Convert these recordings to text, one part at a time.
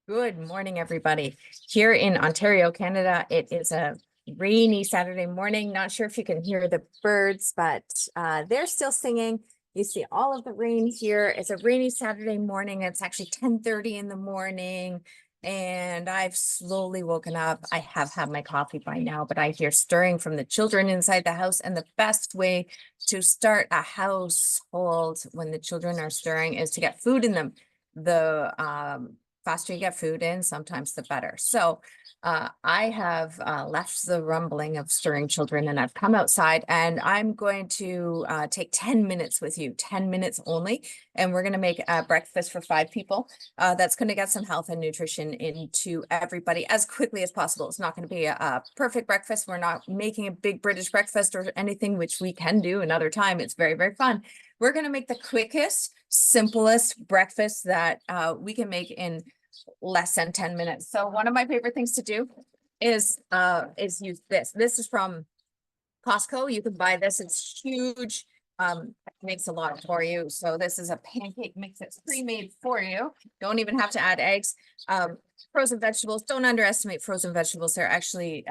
Good morning, everybody. Here in Ontario, Canada, it is a rainy Saturday morning. Not sure if you can hear the birds, but they're still singing. You see all of the rain here. It's a rainy Saturday morning. It's actually 10:30 in the morning, and I've slowly woken up. I have had my coffee by now, but I hear stirring from the children inside the house. And the best way to start a household when the children are stirring is to get food in them. The faster you get food in, sometimes the better. So I have left the rumbling of stirring children and I've come outside and I'm going to take 10 minutes with you, 10 minutes only. And we're going to make a breakfast for 5 people. That's going to get some health and nutrition into everybody as quickly as possible. It's not going to be a perfect breakfast. We're not making a big British breakfast or anything, which we can do another time. It's very, very fun. We're going to make the quickest, simplest breakfast that we can make in less than 10 minutes. So one of my favorite things to do is use this. This is from Costco. You can buy this. It's huge. Makes a lot for you. So this is a pancake mix that's pre-made for you. Don't even have to add eggs. Frozen vegetables. Don't underestimate frozen vegetables. They're actually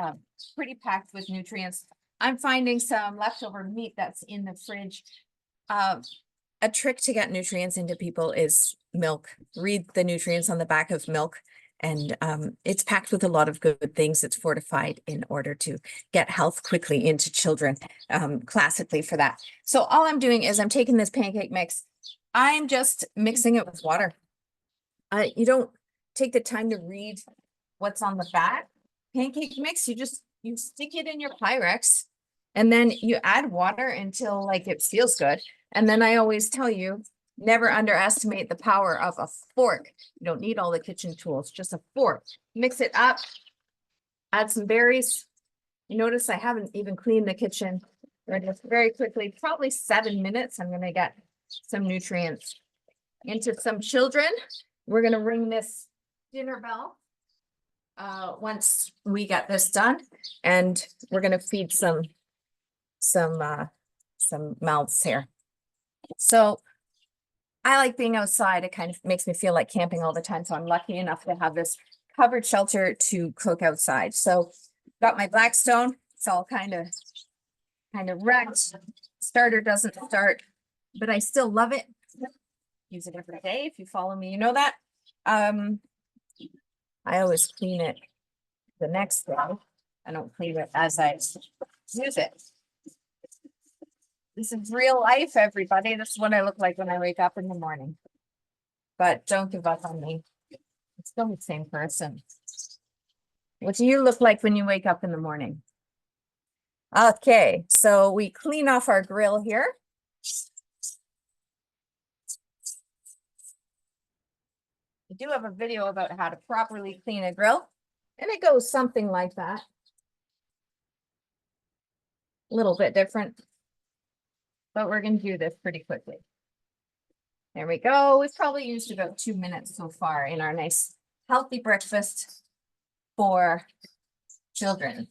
pretty packed with nutrients. I'm finding some leftover meat that's in the fridge. A trick to get nutrients into people is milk. Read the nutrients on the back of milk, and it's packed with a lot of good things. It's fortified in order to get health quickly into children, classically for that. So all I'm doing is I'm taking this pancake mix. I'm just mixing it with water. You don't take the time to read what's on the back. Pancake mix, you stick it in your Pyrex and then you add water until like it feels good. And then I always tell you, never underestimate the power of a fork. You don't need all the kitchen tools, just a fork. Mix it up, add some berries. You notice I haven't even cleaned the kitchen. Just very quickly, probably 7 minutes, I'm gonna get some nutrients into some children. We're gonna ring this dinner bell once we get this done, and we're gonna feed some mouths here. So I like being outside. It kind of makes me feel like camping all the time. So I'm lucky enough to have this covered shelter to cook outside. So got my Blackstone. It's all kind of wrecked. Starter doesn't start, but I still love it. Use it every day. If you follow me, you know that. I always clean it the next day. I don't clean it as I use it. This is real life, everybody. This is what I look like when I wake up in the morning. But don't give up on me. It's still the same person. What do you look like when you wake up in the morning? Okay, so we clean off our grill here. I do have a video about how to properly clean a grill, and it goes something like that. A little bit different, but we're going to do this pretty quickly. There we go. We've probably used about 2 minutes so far in our nice healthy breakfast for children.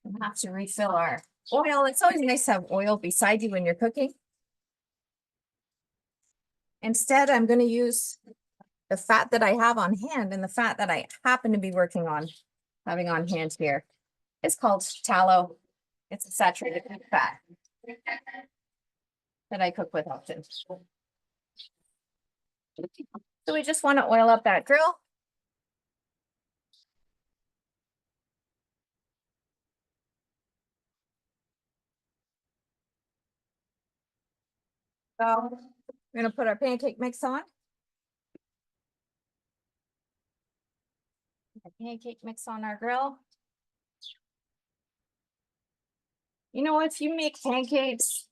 We'll have to refill our oil. It's always nice to have oil beside you when you're cooking. Instead, I'm going to use the fat that I have on hand, and the fat that I happen to be having on hand here. It's called tallow. It's a saturated fat that I cook with often. So we just want to oil up that grill. So we're going to put our pancake mix on. Our pancake mix on our grill. You know, if you make pancakes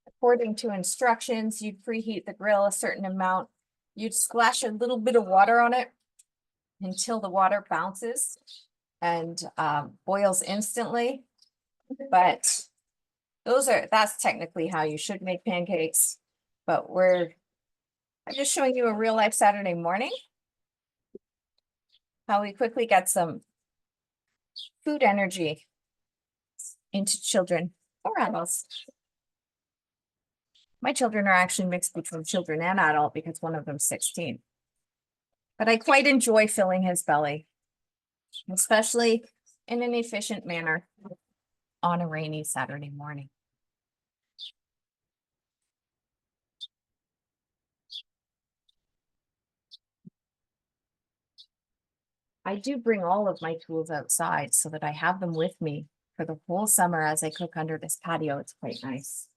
according to instructions, you'd preheat the grill a certain amount. You'd splash a little bit of water on it until the water bounces and boils instantly. But that's technically how you should make pancakes. But I'm just showing you a real life Saturday morning, how we quickly get some food energy into children or adults. My children are actually mixed between children and adult because one of them's 16. but I quite enjoy filling his belly, especially in an efficient manner on a rainy Saturday morning. I do bring all of my tools outside so that I have them with me for the whole summer as I cook under this patio. It's quite nice.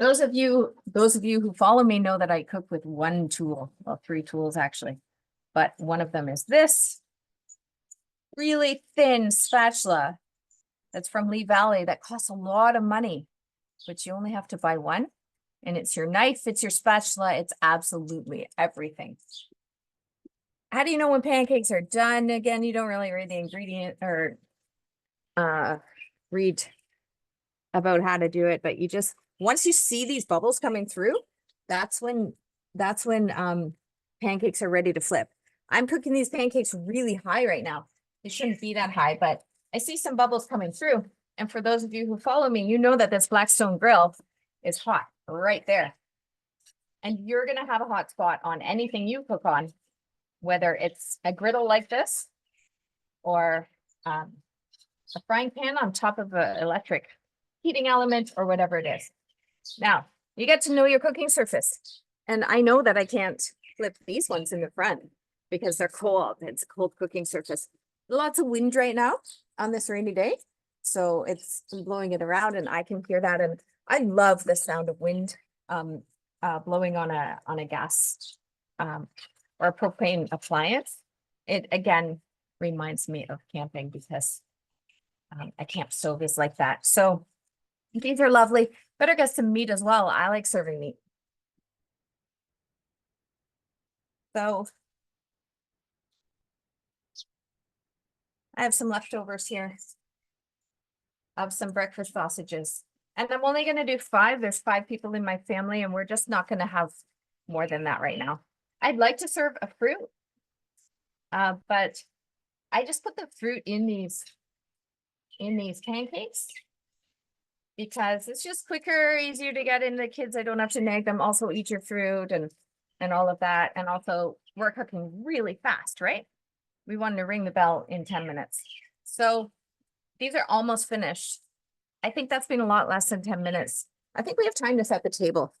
Those of you who follow me know that I cook with one tool, well, three tools actually, but one of them is this really thin spatula that's from Lee Valley that costs a lot of money, but you only have to buy one. And it's your knife, it's your spatula, it's absolutely everything. How do you know when pancakes are done? Again, you don't really read the ingredient or read about how to do it, but you just, once you see these bubbles coming through, that's when pancakes are ready to flip. I'm cooking these pancakes really high right now. They shouldn't be that high, but I see some bubbles coming through. And for those of you who follow me, you know that this Blackstone grill is hot right there. And you're going to have a hot spot on anything you cook on, whether it's a griddle like this or a frying pan on top of an electric heating element or whatever it is. Now, you get to know your cooking surface. And I know that I can't flip these ones in the front because they're cold. It's a cold cooking surface. Lots of wind right now on this rainy day. So it's blowing it around and I can hear that. And I love the sound of wind blowing on a gas or a propane appliance. It again reminds me of camping because a camp stove is like that. So these are lovely. Better get some meat as well. I like serving meat. So I have some leftovers here of some breakfast sausages. And I'm only going to do 5. There's 5 people in my family, and we're just not going to have more than that right now. I'd like to serve a fruit, but I just put the fruit in these pancakes because it's just quicker, easier to get in the kids. I don't have to nag them. Also eat your fruit and all of that. And also we're cooking really fast, right? We wanted to ring the bell in 10 minutes. So these are almost finished. I think that's been a lot less than 10 minutes. I think we have time to set the table.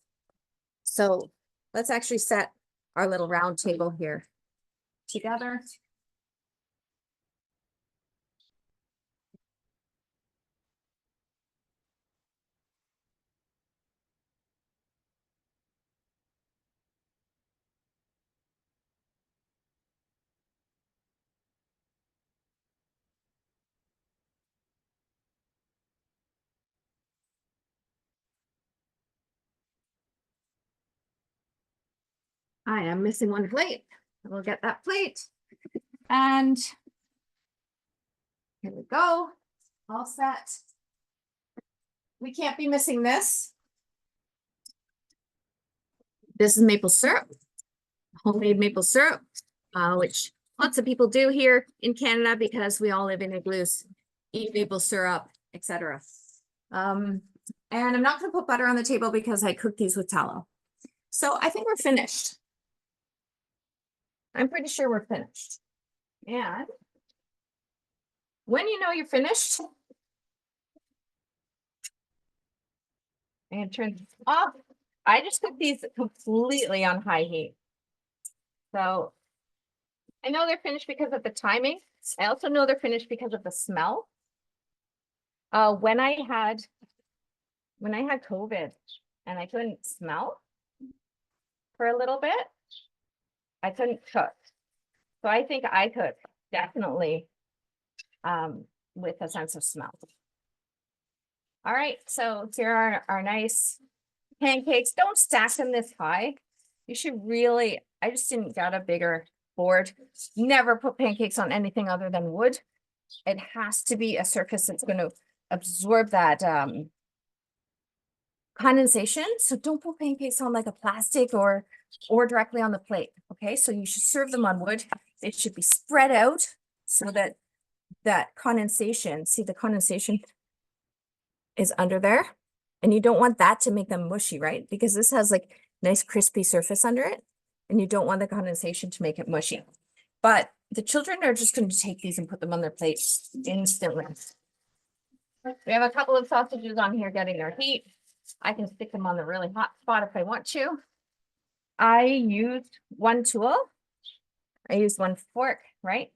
So let's actually set our little round table here together. I am missing one plate. We'll get that plate. And here we go. All set. We can't be missing this. This is maple syrup, homemade maple syrup, which lots of people do here in Canada because we all live in igloos, eat maple syrup, etc. And I'm not going to put butter on the table because I cook these with tallow. So I think we're finished. I'm pretty sure we're finished. And when you know you're finished, and turn this off. I just cook these completely on high heat. So I know they're finished because of the timing. I also know they're finished because of the smell. When I had COVID and I couldn't smell for a little bit, I couldn't cook. So I think I cook definitely with a sense of smell. All right, so here are our nice pancakes. Don't stack them this high. You should really, I just didn't get a bigger board. Never put pancakes on anything other than wood. It has to be a surface that's going to absorb that condensation. So don't put pancakes on like a plastic or directly on the plate. Okay, so you should serve them on wood. They should be spread out so that that condensation, see the condensation is under there, and you don't want that to make them mushy, right? Because this has like nice crispy surface under it. and you don't want the condensation to make it mushy. But the children are just going to take these and put them on their plates instantly. We have a couple of sausages on here getting their heat. I can stick them on the really hot spot if I want to. I used one tool. I used one fork, right?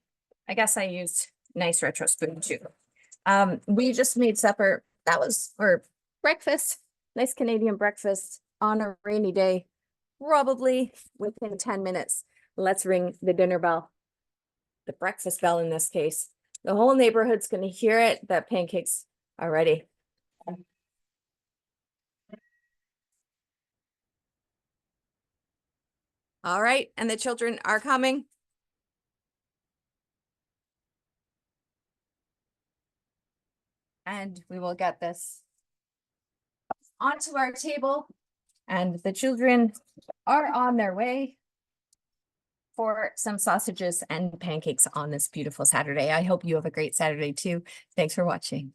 I guess I used nice retro spoon too. We just made supper. That was our breakfast, nice Canadian breakfast on a rainy day, probably within 10 minutes. Let's ring the dinner bell, the breakfast bell in this case. The whole neighborhood's going to hear it that pancakes are ready. All right, and the children are coming. And we will get this onto our table, and the children are on their way for some sausages and pancakes on this beautiful Saturday. I hope you have a great Saturday too. Thanks for watching.